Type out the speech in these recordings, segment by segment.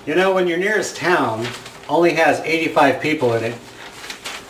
You know, when your nearest town only has 85 people in it,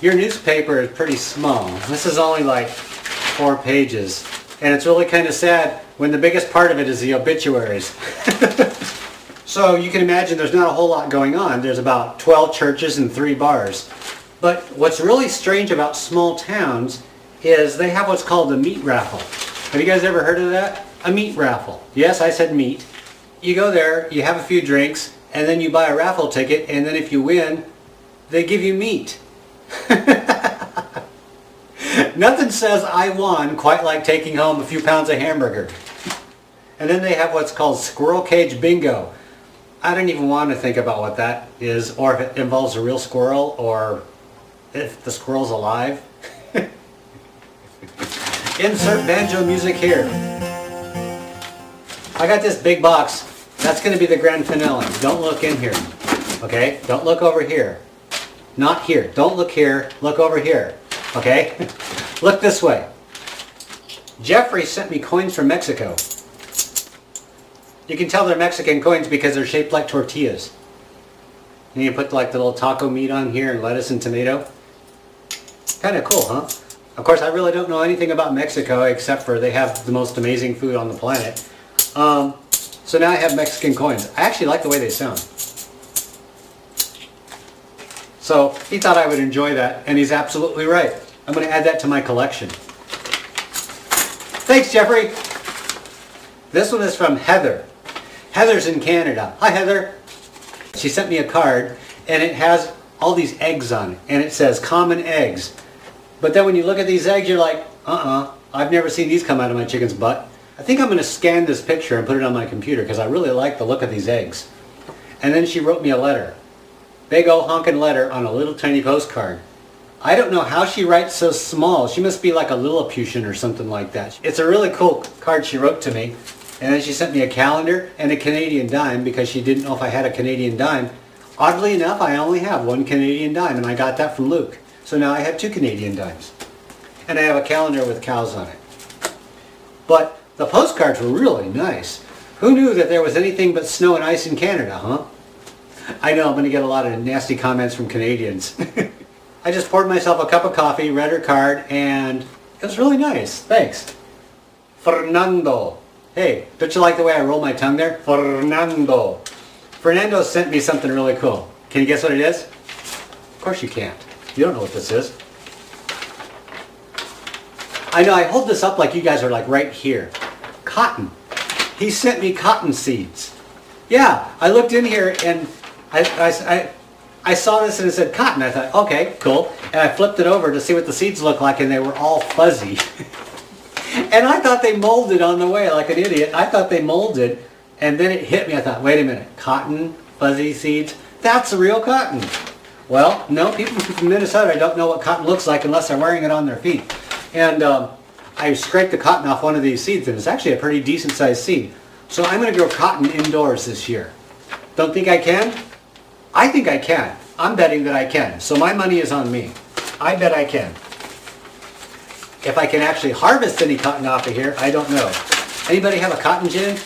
your newspaper is pretty small. This is only like 4 pages. And it's really kind of sad when the biggest part of it is the obituaries. So you can imagine there's not a whole lot going on. There's about 12 churches and 3 bars. But what's really strange about small towns is they have what's called a meat raffle. Have you guys ever heard of that? A meat raffle. Yes, I said meat. You go there, you have a few drinks, and then you buy a raffle ticket, and then if you win, they give you meat. Nothing says I won quite like taking home a few pounds of hamburger. And then they have what's called squirrel cage bingo. I don't even want to think about what that is, or if it involves a real squirrel, or if the squirrel's alive. Insert banjo music here. I got this big box. That's going to be the grand finale. Don't look in here. Okay? Don't look over here. Not here. Don't look here. Look over here. Okay? Look this way. Jeffrey sent me coins from Mexico. You can tell they're Mexican coins because they're shaped like tortillas. And you put like the little taco meat on here and lettuce and tomato. Kind of cool, huh? Of course, I really don't know anything about Mexico except for they have the most amazing food on the planet. So now I have Mexican coins. I actually like the way they sound. So he thought I would enjoy that, and he's absolutely right. I'm going to add that to my collection. Thanks, Jeffrey. This one is from Heather. Heather's in Canada. Hi, Heather. She sent me a card, and it has all these eggs on it, and it says common eggs. But then when you look at these eggs, you're like, I've never seen these come out of my chicken's butt. I think I'm going to scan this picture and put it on my computer because I really like the look of these eggs. And then she wrote me a letter. Big ol' honkin' letter on a little tiny postcard. I don't know how she writes so small. She must be like a Lilliputian or something like that. It's a really cool card she wrote to me. And then she sent me a calendar and a Canadian dime because she didn't know if I had a Canadian dime. Oddly enough, I only have 1 Canadian dime, and I got that from Luke. So now I have 2 Canadian dimes. And I have a calendar with cows on it. But the postcards were really nice. Who knew that there was anything but snow and ice in Canada, huh? I know I'm going to get a lot of nasty comments from Canadians. I just poured myself a cup of coffee, read her card, and it was really nice. Thanks. Fernando. Hey, don't you like the way I roll my tongue there? Fernando. Fernando sent me something really cool. Can you guess what it is? Of course you can't. You don't know what this is. I know, I hold this up like you guys are like right here. Cotton. He sent me cotton seeds. Yeah, I looked in here and I saw this and it said cotton. I thought, okay, cool. And I flipped it over to see what the seeds looked like, and they were all fuzzy. And I thought they molded on the way like an idiot. I thought they molded, and then it hit me. I thought, wait a minute, cotton, fuzzy seeds, that's the real cotton. Well, no, people from Minnesota don't know what cotton looks like unless they're wearing it on their feet. And I scraped the cotton off one of these seeds, and it's actually a pretty decent sized seed. So I'm going to grow cotton indoors this year. Don't think I can? I think I can. I'm betting that I can. So my money is on me. I bet I can. If I can actually harvest any cotton off of here, I don't know. Anybody have a cotton gin?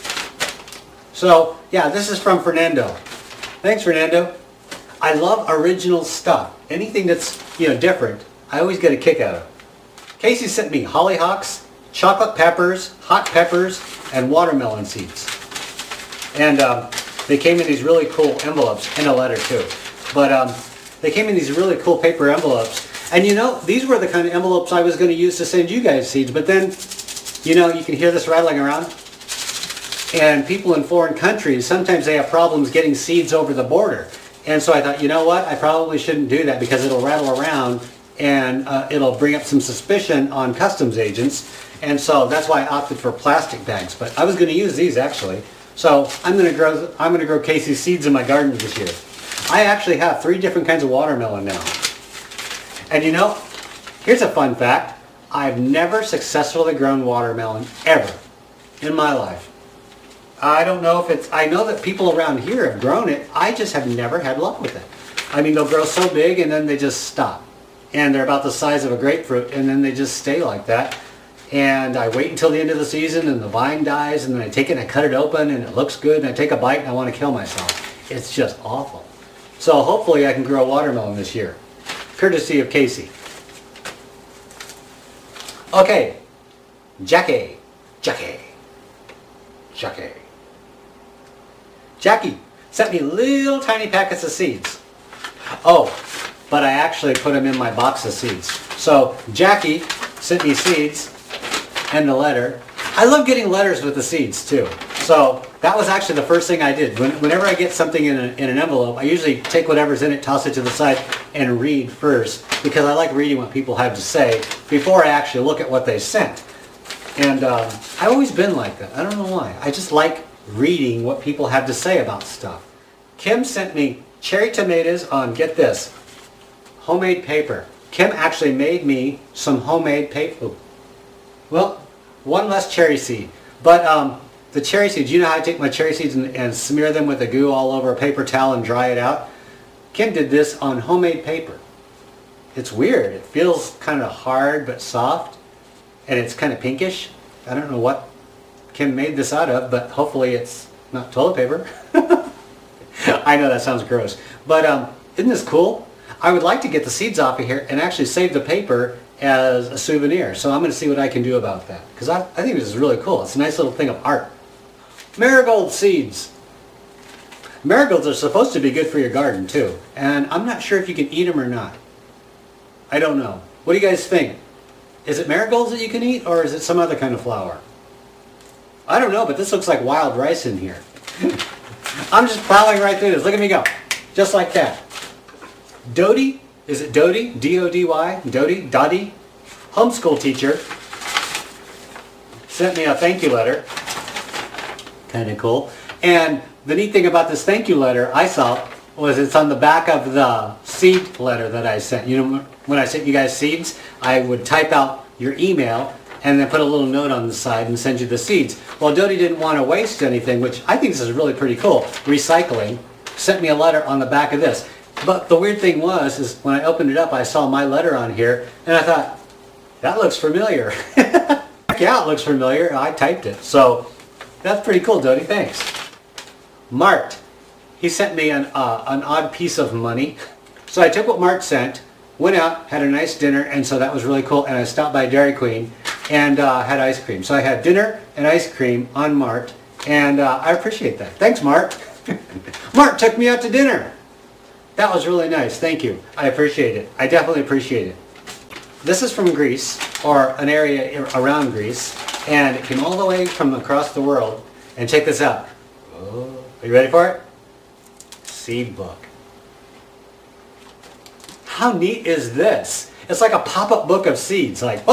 So, yeah, this is from Fernando. Thanks, Fernando. I love original stuff. Anything that's, different, I always get a kick out of. Casey sent me hollyhocks, chocolate peppers, hot peppers, and watermelon seeds. And they came in these really cool envelopes, and a letter too. But they came in these really cool paper envelopes. And these were the kind of envelopes I was going to use to send you guys seeds. But then, you can hear this rattling around. And people in foreign countries, sometimes they have problems getting seeds over the border. And so I thought, you know what, I probably shouldn't do that because it'll rattle around and it'll bring up some suspicion on customs agents. And so that's why I opted for plastic bags. But I was going to use these actually. So I'm going to grow Casey's seeds in my garden this year. I actually have 3 different kinds of watermelon now. And here's a fun fact. I've never successfully grown watermelon ever in my life. I don't know if it's, I know that people around here have grown it. I just have never had luck with it. I mean, they'll grow so big and then they just stop. And they're about the size of a grapefruit and then they just stay like that. And I wait until the end of the season and the vine dies and then I take it and I cut it open and it looks good and I take a bite and I want to kill myself. It's just awful. So hopefully I can grow a watermelon this year. Courtesy of Casey. Okay. Jackie. Jackie sent me little tiny packets of seeds. Oh, but I actually put them in my box of seeds. So Jackie sent me seeds and the letter. I love getting letters with the seeds too. So that was actually the first thing I did. Whenever I get something in an envelope, I usually take whatever's in it, toss it to the side, and read first, because I like reading what people have to say before I actually look at what they sent. And I've always been like that. I don't know why. I just like reading what people have to say about stuff. Kim sent me cherry tomatoes on, get this, homemade paper. Kim actually made me some homemade paper. Well, one less cherry seed. But the cherry seeds, you know how I take my cherry seeds and smear them with a goo all over a paper towel and dry it out? Kim did this on homemade paper. It's weird. It feels kind of hard but soft, and it's kind of pinkish. I don't know what Kim made this out of, but hopefully it's not toilet paper. I know that sounds gross, but isn't this cool? I would like to get the seeds off of here and actually save the paper as a souvenir. So I'm going to see what I can do about that, because I think this is really cool. It's a nice little thing of art. Marigold seeds. Marigolds are supposed to be good for your garden too, and I'm not sure if you can eat them or not. I don't know. What do you guys think? Is it marigolds that you can eat, or is it some other kind of flower? I don't know, but this looks like wild rice in here. I'm just plowing right through this. Look at me go. Just like that. Dodie, is it Dodie? D-O-D-Y? Dodie? Homeschool teacher sent me a thank you letter. Kind of cool. And the neat thing about this thank you letter I saw was it's on the back of the seed letter that I sent. You know, when I sent you guys seeds, I would type out your email and then put a little note on the side and send you the seeds. Well, Dodie didn't want to waste anything, which I think this is really pretty cool. Recycling. Sent me a letter on the back of this. But the weird thing was, is when I opened it up, I saw my letter on here, and I thought, that looks familiar. Yeah, it looks familiar. I typed it. So that's pretty cool, Dodie. Thanks. Mart. He sent me an odd piece of money. So I took what Mart sent, went out, had a nice dinner, and so that was really cool. And I stopped by Dairy Queen and had ice cream. So I had dinner and ice cream on Mart, and I appreciate that. Thanks, Mart. Mart took me out to dinner. That was really nice. Thank you. I appreciate it. I definitely appreciate it. This is from Greece, or an area around Greece, and it came all the way from across the world. And check this out. Oh, are you ready for it? Seed book. How neat is this? It's like a pop-up book of seeds, like,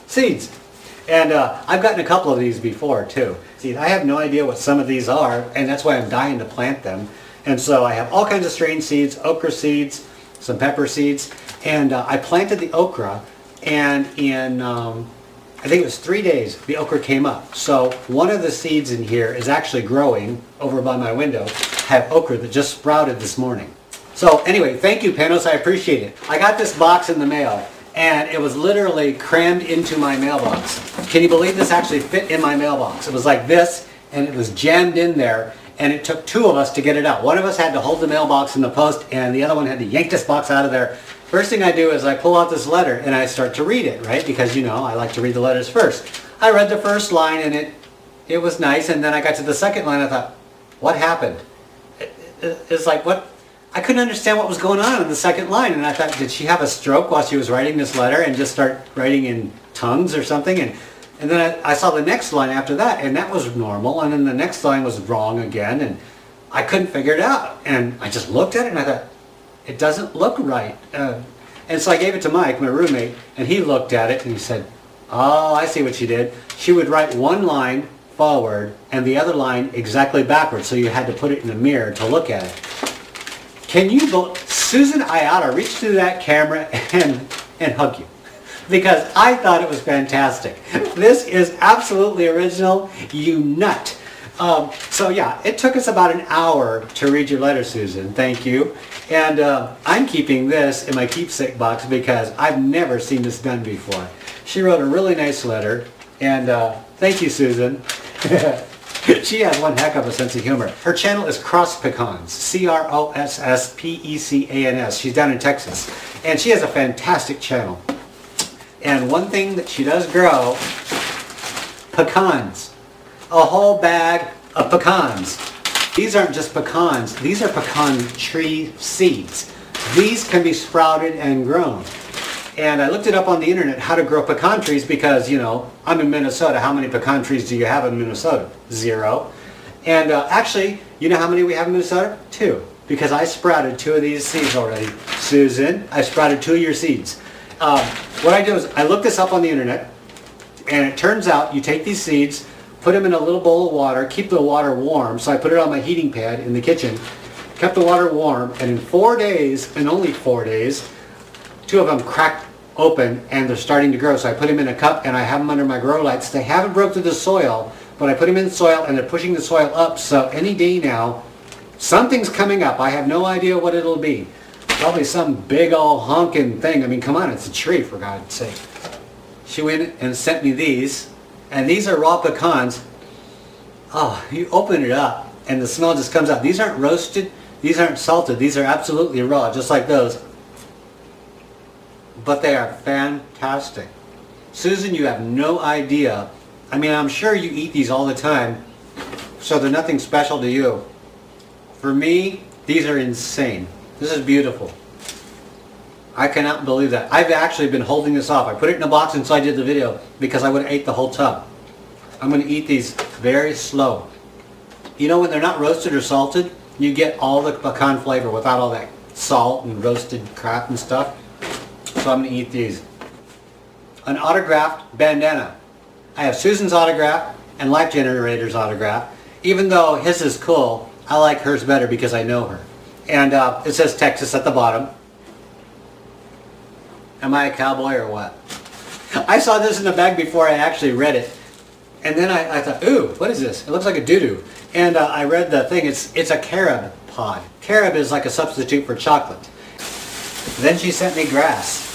seeds. And I've gotten a couple of these before too. See, I have no idea what some of these are, and that's why I'm dying to plant them. And so I have all kinds of strange seeds, okra seeds, some pepper seeds, and I planted the okra, and in, I think it was 3 days, the okra came up. So one of the seeds in here is actually growing over by my window. I have okra that just sprouted this morning. So anyway, thank you, Panos, I appreciate it. I got this box in the mail, and it was literally crammed into my mailbox. Can you believe this actually fit in my mailbox? It was like this, and it was jammed in there, and it took two of us to get it out. One of us had to hold the mailbox in the post, and the other one had to yank this box out of there. First thing I do is I pull out this letter, and I start to read it, right? Because, you know, I like to read the letters first. I read the first line, and it was nice, and then I got to the second line, I thought, what happened? It's like, what? I couldn't understand what was going on in the second line, and I thought, did she have a stroke while she was writing this letter and just start writing in tongues or something? And then I saw the next line after that, and that was normal, and then the next line was wrong again, and I couldn't figure it out. And I just looked at it, and I thought, it doesn't look right. And so I gave it to Mike, my roommate, and he looked at it, and he said, oh, I see what she did. She would write one line forward and the other line exactly backwards, so you had to put it in the mirror to look at it. Can you believe, Susan, I ought to reach through that camera and hug you, because I thought it was fantastic. This is absolutely original, you nut. So yeah, it took us about an hour to read your letter, Susan. Thank you. And I'm keeping this in my keepsake box because I've never seen this done before. She wrote a really nice letter, and thank you, Susan. She has one heck of a sense of humor. Her channel is Cross Pecans, CROSSPECANS. She's down in Texas. And she has a fantastic channel. And one thing that she does grow, pecans. A whole bag of pecans. These aren't just pecans, these are pecan tree seeds. These can be sprouted and grown. And I looked it up on the internet how to grow pecan trees because, you know, I'm in Minnesota. How many pecan trees do you have in Minnesota? 0. And actually, you know how many we have in Minnesota? 2. Because I sprouted 2 of these seeds already. Susan, I sprouted 2 of your seeds. What I do is I looked this up on the internet, and it turns out you take these seeds, put them in a little bowl of water, keep the water warm. So I put it on my heating pad in the kitchen, kept the water warm, and in 4 days, and only 4 days, 2 of them cracked open and they're starting to grow. So I put them in a cup and I have them under my grow lights. They haven't broke through the soil, but I put them in the soil and they're pushing the soil up. So any day now, something's coming up. I have no idea what it'll be. Probably some big old honking thing. I mean, come on, it's a tree, for God's sake. She went and sent me these, and these are raw pecans. Oh, you open it up and the smell just comes out. These aren't roasted, these aren't salted, these are absolutely raw, just like those. But they are fantastic. Susan, you have no idea. I mean, I'm sure you eat these all the time, so they're nothing special to you. For me, these are insane. This is beautiful. I cannot believe that. I've actually been holding this off. I put it in a box until I did the video because I would have ate the whole tub. I'm going to eat these very slow. You know, when they're not roasted or salted, you get all the pecan flavor without all that salt and roasted crap and stuff. So I'm going to eat these. An autographed bandana. I have Susan's autograph and Life Generator's autograph. Even though his is cool, I like hers better because I know her. And it says Texas at the bottom. Am I a cowboy or what? I saw this in the bag before I actually read it. And then I thought, ooh, what is this? It looks like a doo-doo. And I read the thing. It's a carob pod. Carob is like a substitute for chocolate. Then she sent me grass.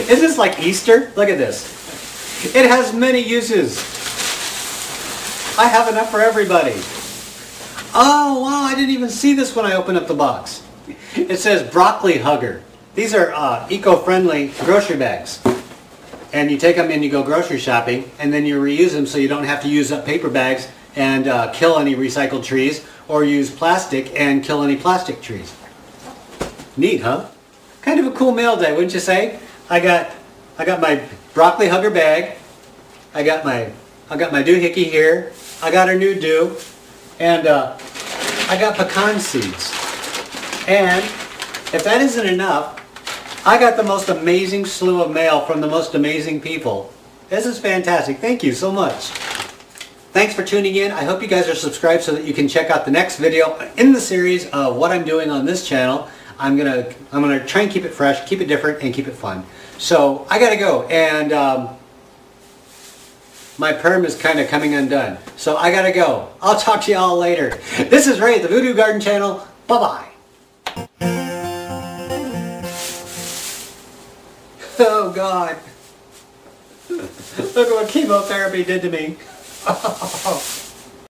Is this like Easter? Look at this. It has many uses. I have enough for everybody. Oh, wow, I didn't even see this when I opened up the box. It says broccoli hugger. These are eco-friendly grocery bags. And you take them and you go grocery shopping, and then you reuse them so you don't have to use up paper bags and kill any recycled trees, or use plastic and kill any plastic trees. Neat, huh? Kind of a cool mail day, wouldn't you say? I got my broccoli hugger bag. I got my doohickey here. I got a new do, and I got pecan seeds. And if that isn't enough, I got the most amazing slew of mail from the most amazing people. This is fantastic. Thank you so much. Thanks for tuning in. I hope you guys are subscribed so that you can check out the next video in the series of what I'm doing on this channel. I'm gonna try and keep it fresh, keep it different, and keep it fun. So I gotta go, and my perm is kind of coming undone. So I gotta go. I'll talk to you all later. This is Ray at the Voodoo Garden Channel. Bye-bye. Oh God. Look at what chemotherapy did to me.